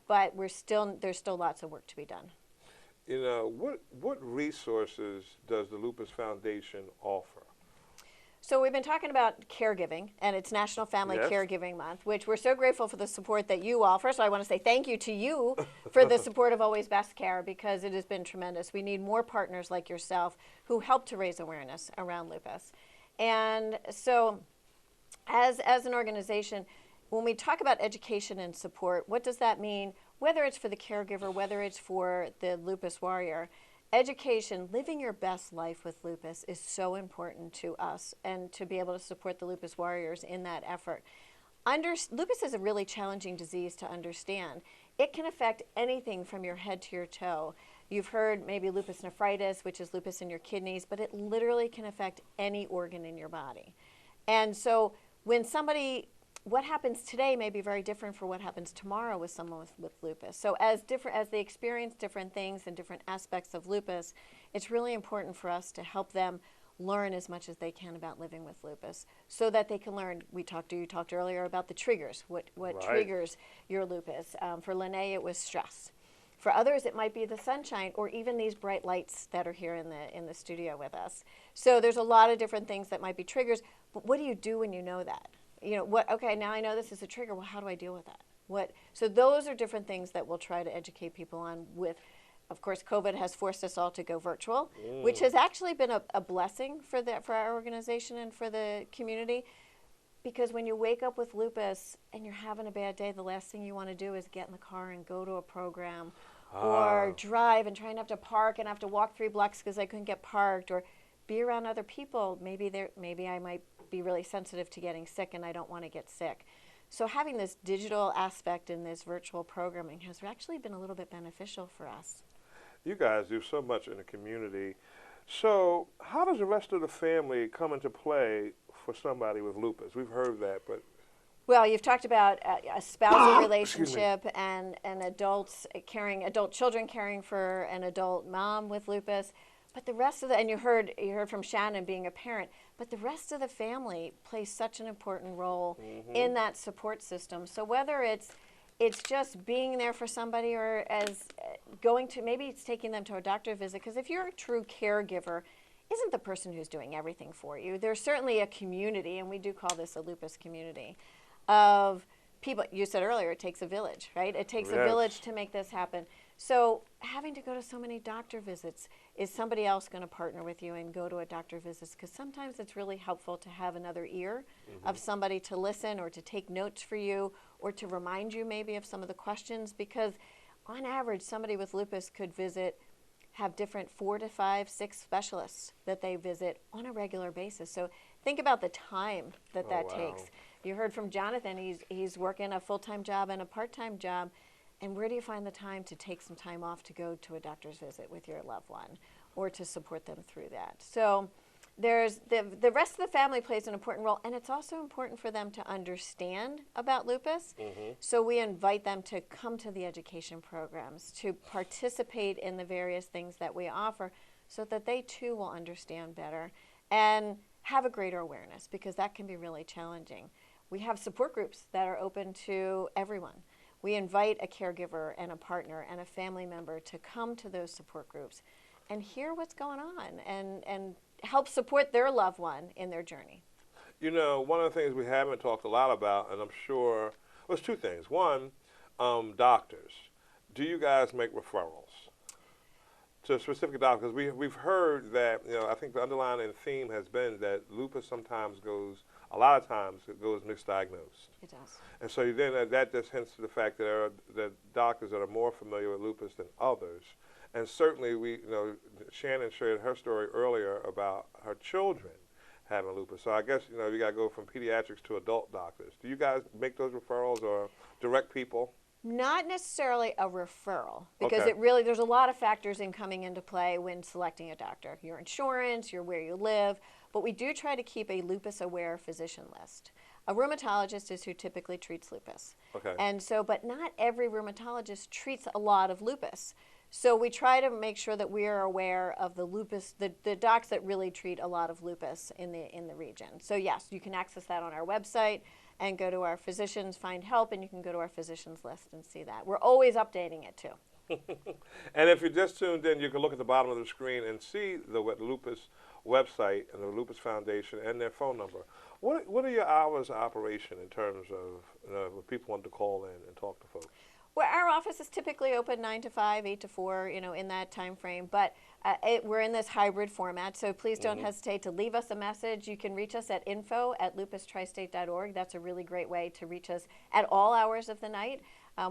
but there's still lots of work to be done. What resources does the Lupus Foundation offer? So we've been talking about caregiving, and it's National Family Yes. Caregiving Month, which we're so grateful for the support that you all. First of all, I want to say thank you to you for the support of Always Best Care, because it has been tremendous. We need more partners like yourself who help to raise awareness around lupus. And so as an organization, when we talk about education and support, what does that mean? Whether it's for the caregiver, whether it's for the lupus warrior, education, living your best life with lupus is so important to us, and to be able to support the lupus warriors in that effort. Lupus is a really challenging disease to understand. It can affect anything from your head to your toe. You've heard maybe lupus nephritis, which is lupus in your kidneys, but it literally can affect any organ in your body. And so when what happens today may be very different for what happens tomorrow with someone with lupus. So as they experience different things and different aspects of lupus, it's really important for us to help them learn as much as they can about living with lupus, so that they can learn. You talked earlier about the triggers, what Right. triggers your lupus. For Lene, it was stress. For others, it might be the sunshine, or even these bright lights that are here in the studio with us. So there's a lot of different things that might be triggers, but what do you do when you know that? Okay, now I know this is a trigger. Well, how do I deal with that? So those are different things that we'll try to educate people on with. Of course, COVID has forced us all to go virtual, which has actually been a blessing for our organization and for the community. Because when you wake up with lupus and you're having a bad day, the last thing you want to do is get in the car and go to a program, or drive and try and have to park and have to walk 3 blocks because I couldn't get parked, or be around other people. Maybe I might be really sensitive to getting sick and I don't want to get sick. So having this digital aspect in this virtual programming has actually been a little bit beneficial for us. You guys do so much in the community. So how does the rest of the family come into play for somebody with lupus? We've heard that, but... Well, you've talked about a spousal Excuse me. relationship and adult children caring for an adult mom with lupus. But the rest of and you heard from Shannon being a parent, but the rest of the family plays such an important role in that support system. So whether it's just being there for somebody, or as maybe it's taking them to a doctor visit, because if you're a true caregiver, isn't the person who's doing everything for you. There's certainly a community, and we do call this a lupus community, of people. You said earlier, it takes a village, right? It takes a village to make this happen. So having to go to so many doctor visits, is somebody else going to partner with you and go to a doctor visit? Because sometimes it's really helpful to have another ear of somebody to listen, or to take notes for you, or to remind you maybe of some of the questions. Because on average, somebody with lupus could have different 4 to 5, 6 specialists that they visit on a regular basis. So think about the time that takes. You heard from Jonathan, he's working a full-time job and a part-time job. And where do you find the time to take some time off to go to a doctor's visit with your loved one, or to support them through that? So there's the rest of the family plays an important role, and it's also important for them to understand about lupus. So we invite them to come to the education programs, to participate in the various things that we offer, so that they too will understand better and have a greater awareness, because that can be really challenging. We have support groups that are open to everyone. We invite a caregiver and a partner and a family member to come to those support groups and hear what's going on, and help support their loved one in their journey. You know, one of the things we haven't talked a lot about, and I'm sure, well, it's 2 things. One, doctors. Do you guys make referrals to specific doctors? Because we've heard that, I think the underlying theme has been that lupus sometimes goes, a lot of times it goes misdiagnosed. It does. And so then that just hints to the fact that there are the doctors that are more familiar with lupus than others. And certainly Shannon shared her story earlier about her children having lupus. So I guess, you got to go from pediatrics to adult doctors. Do you guys make those referrals or direct people? Not necessarily a referral, because Okay. there's a lot of factors coming into play when selecting a doctor. Your insurance, where you live, but we do try to keep a lupus-aware physician list. A rheumatologist is who typically treats lupus. Okay. And so, but not every rheumatologist treats a lot of lupus. So we try to make sure that we are aware of the lupus, the docs that really treat a lot of lupus in the region. So yes, you can access that on our website and go to our physicians, find help, and you can go to our physicians list and see that. We're always updating it too. And if you just tuned in, you can look at the bottom of the screen and see what the lupus website and the Lupus Foundation and their phone number. What are your hours of operation in terms of if people want to call in and talk to folks? Well, our office is typically open 9 to 5, 8 to 4, in that time frame. But we're in this hybrid format, so please don't hesitate to leave us a message. You can reach us at info@lupustristate.org. That's a really great way to reach us at all hours of the night.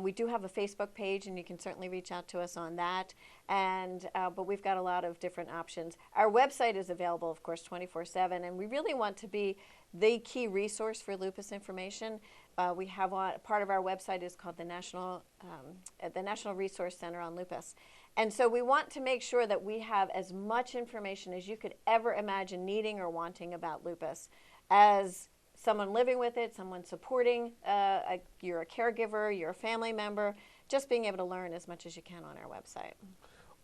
We do have a Facebook page, and you can certainly reach out to us on that. But we've got a lot of different options. Our website is available, of course, 24/7, and we really want to be the key resource for lupus information. We have part of our website is called the National Resource Center on Lupus. And so we want to make sure that we have as much information as you could ever imagine needing or wanting about lupus. As someone living with it, someone supporting, you're a caregiver, you're a family member, just being able to learn as much as you can on our website.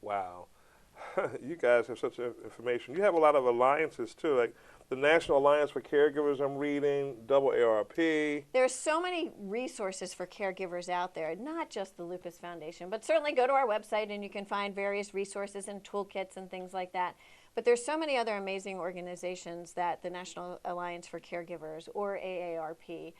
Wow. You guys have such information. You have a lot of alliances, too, like the National Alliance for Caregivers I'm reading, AARP. There are so many resources for caregivers out there, not just the Lupus Foundation, but certainly go to our website and you can find various resources and toolkits and things like that. But there's so many other amazing organizations that the National Alliance for Caregivers or AARP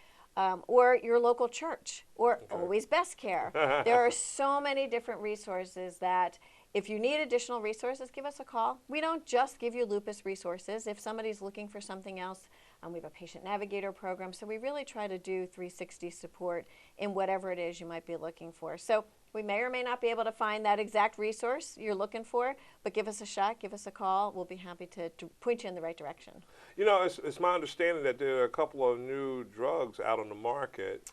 or your local church or Always Best Care. There are so many different resources that if you need additional resources, give us a call. We don't just give you lupus resources. If somebody's looking for something else, we have a patient navigator program. So we really try to do 360 support in whatever it is you might be looking for. So we may or may not be able to find that exact resource you're looking for, but give us a shot, give us a call. We'll be happy to point you in the right direction. It's my understanding that there are a couple of new drugs out on the market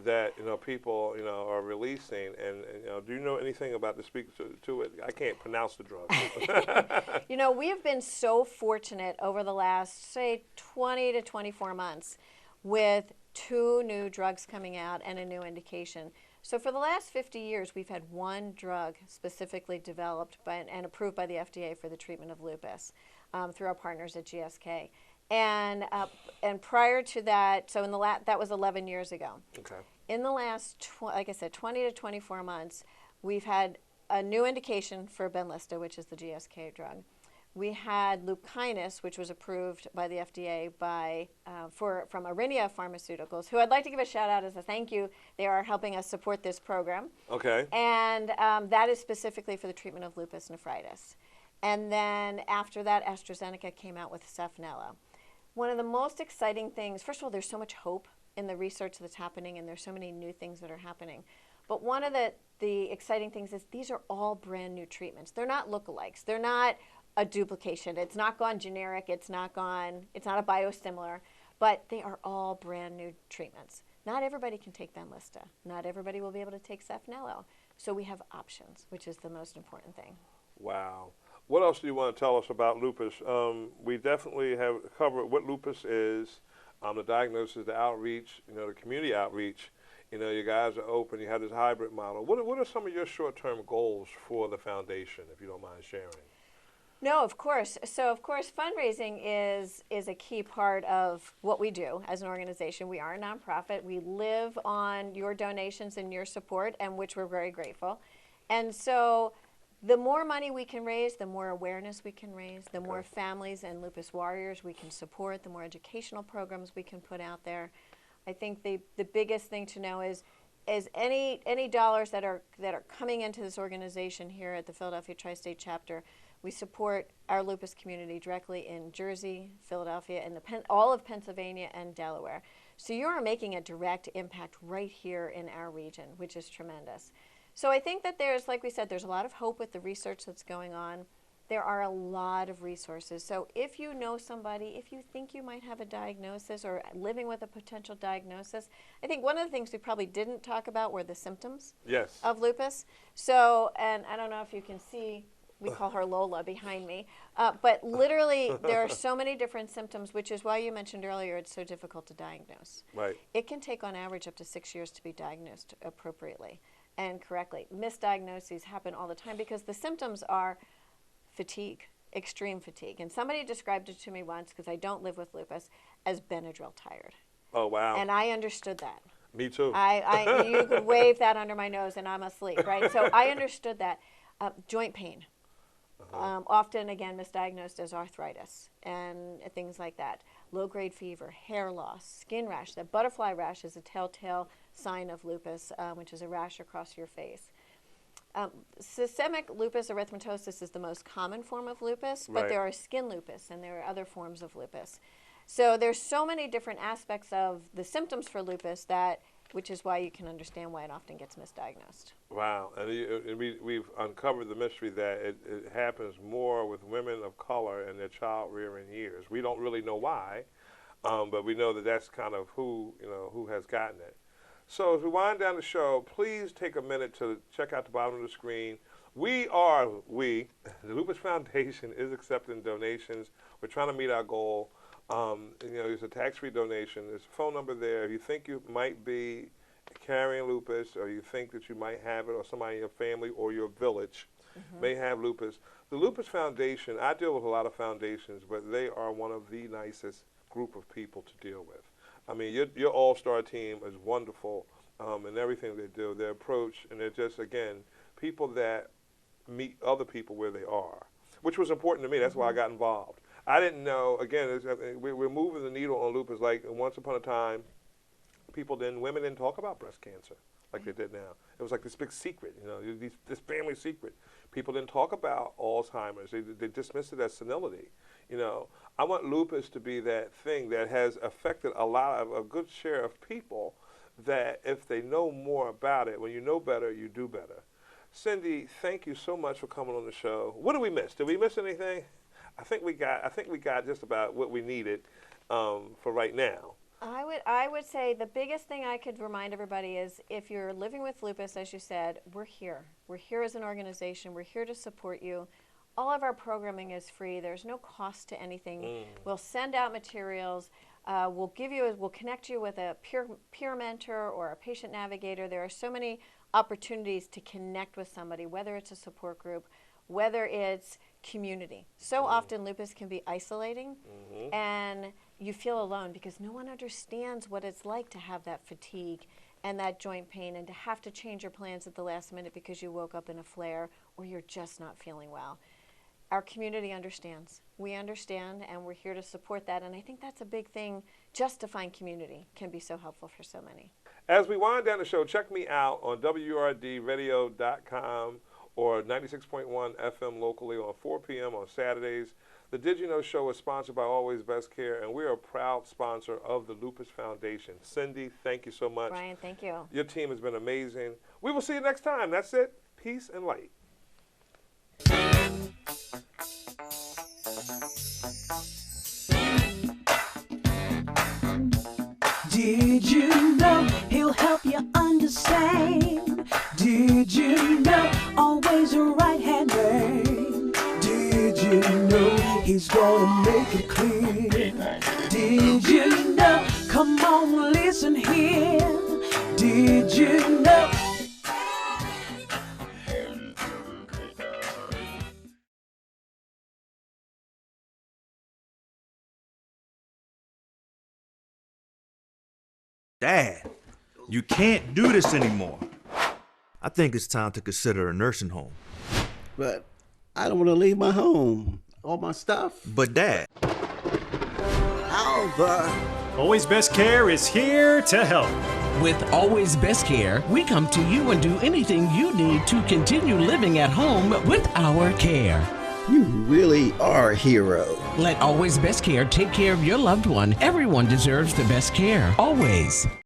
that people are releasing, and do you know anything about the speak to it? I can't pronounce the drug. We have been so fortunate over the last, say, 20 to 24 months with 2 new drugs coming out and a new indication. So for the last 50 years, we've had one drug specifically developed and approved by the FDA for the treatment of lupus through our partners at GSK. And prior to that, so that was 11 years ago. Okay. In the last, like I said, 20 to 24 months, we've had a new indication for Benlysta, which is the GSK drug. We had Lupus, which was approved by the FDA from Aurinia Pharmaceuticals, who I'd like to give a shout out as a thank you. They are helping us support this program. Okay. And that is specifically for the treatment of lupus nephritis. And then after that, AstraZeneca came out with Safnella. One of the most exciting things, first of all, there's so much hope in the research that's happening, and there's so many new things that are happening. But one of the exciting things is these are all brand new treatments. They're not lookalikes. They're not a duplication. It's not gone generic. It's not a biosimilar, but they are all brand new treatments. Not everybody can take Benlysta. Not everybody will be able to take Safnella. So we have options, which is the most important thing. Wow. What else do you want to tell us about lupus? We definitely have covered what lupus is, the diagnosis, the outreach, the community outreach. You guys are open. You have this hybrid model. What are some of your short-term goals for the foundation, if you don't mind sharing? No, of course. So, of course, fundraising is a key part of what we do as an organization. We are a nonprofit. We live on your donations and your support, and which we're very grateful. And so the more money we can raise, the more awareness we can raise, the more families and lupus warriors we can support, the more educational programs we can put out there. I think the biggest thing to know is any dollars that are coming into this organization here at the Philadelphia Tri-State Chapter, we support our lupus community directly in Jersey, Philadelphia, and all of Pennsylvania and Delaware. So you are making a direct impact right here in our region, which is tremendous. So I think that there's, like we said, there's a lot of hope with the research that's going on. There are a lot of resources. So if you know somebody, if you think you might have a diagnosis or living with a potential diagnosis, I think one of the things we probably didn't talk about were the symptoms of lupus. So, and I don't know if you can see, we call her Lola behind me, but literally there are so many different symptoms, which is why you mentioned earlier it's so difficult to diagnose. Right. It can take on average up to 6 years to be diagnosed appropriately and correctly. Misdiagnoses happen all the time because the symptoms are fatigue, extreme fatigue. And somebody described it to me once, because I don't live with lupus, as Benadryl tired. Oh, wow. And I understood that. Me too. You could wave that under my nose and I'm asleep, right? So I understood that. Joint pain. Often, again, misdiagnosed as arthritis and things like that. Low-grade fever, hair loss, skin rash. That butterfly rash is a telltale sign of lupus, which is a rash across your face. Systemic lupus erythematosus is the most common form of lupus, but Right. there are skin lupus and there are other forms of lupus. So there's so many different aspects of the symptoms for lupus which is why you can understand why it often gets misdiagnosed. Wow, and we've uncovered the mystery that it happens more with women of color in their child rearing years. We don't really know why, but we know that that's kind of who has gotten it. So as we wind down the show, please take a minute to check out the bottom of the screen. The Lupus Foundation is accepting donations. We're trying to meet our goal. It's a tax-free donation. There's a phone number there. If you think you might be carrying lupus, or you think that you might have it, or somebody in your family or your village may have lupus, the Lupus Foundation, I deal with a lot of foundations, but they are one of the nicest group of people to deal with. I mean, your all-star team is wonderful in everything they do, their approach, and they're just, again, people that meet other people where they are, which was important to me. That's why I got involved. I didn't know, again, we're moving the needle on lupus. Like once upon a time, women didn't talk about breast cancer like they did now. It was like this big secret, this family secret. People didn't talk about Alzheimer's. They dismissed it as senility. I want lupus to be that thing that has affected a good share of people, that if they know more about it, when you know better, you do better. Cindy, thank you so much for coming on the show. What did we miss? Did we miss anything? I think we got just about what we needed for right now. I would say the biggest thing I could remind everybody is, if you're living with lupus, as you said, we're here. We're here as an organization. We're here to support you. All of our programming is free. There's no cost to anything. We'll send out materials. We'll connect you with a peer mentor or a patient navigator. There are so many opportunities to connect with somebody, whether it's a support group, whether it's community. So often lupus can be isolating, and you feel alone because no one understands what it's like to have that fatigue and that joint pain, and to have to change your plans at the last minute because you woke up in a flare or you're just not feeling well. Our community understands. We understand, and we're here to support that. And I think that's a big thing. Just to find community can be so helpful for so many. As we wind down the show, check me out on WRDradio.com or 96.1 FM locally on 4 p.m. on Saturdays. The Did You Know Show is sponsored by Always Best Care, and we are a proud sponsor of the Lupus Foundation. Cindy, thank you so much. Brian, thank you. Your team has been amazing. We will see you next time. That's it. Peace and light. Did you know he'll help you understand? Did you know always a right-hand man? Did you know he's gonna make it clear? Did you know? Come on, listen here. Did you know? Dad, you can't do this anymore. I think it's time to consider a nursing home. But I don't want to leave my home. All my stuff. But Dad. Alva. Always Best Care is here to help. With Always Best Care, we come to you and do anything you need to continue living at home with our care. You really are a hero. Let Always Best Care take care of your loved one. Everyone deserves the best care, always.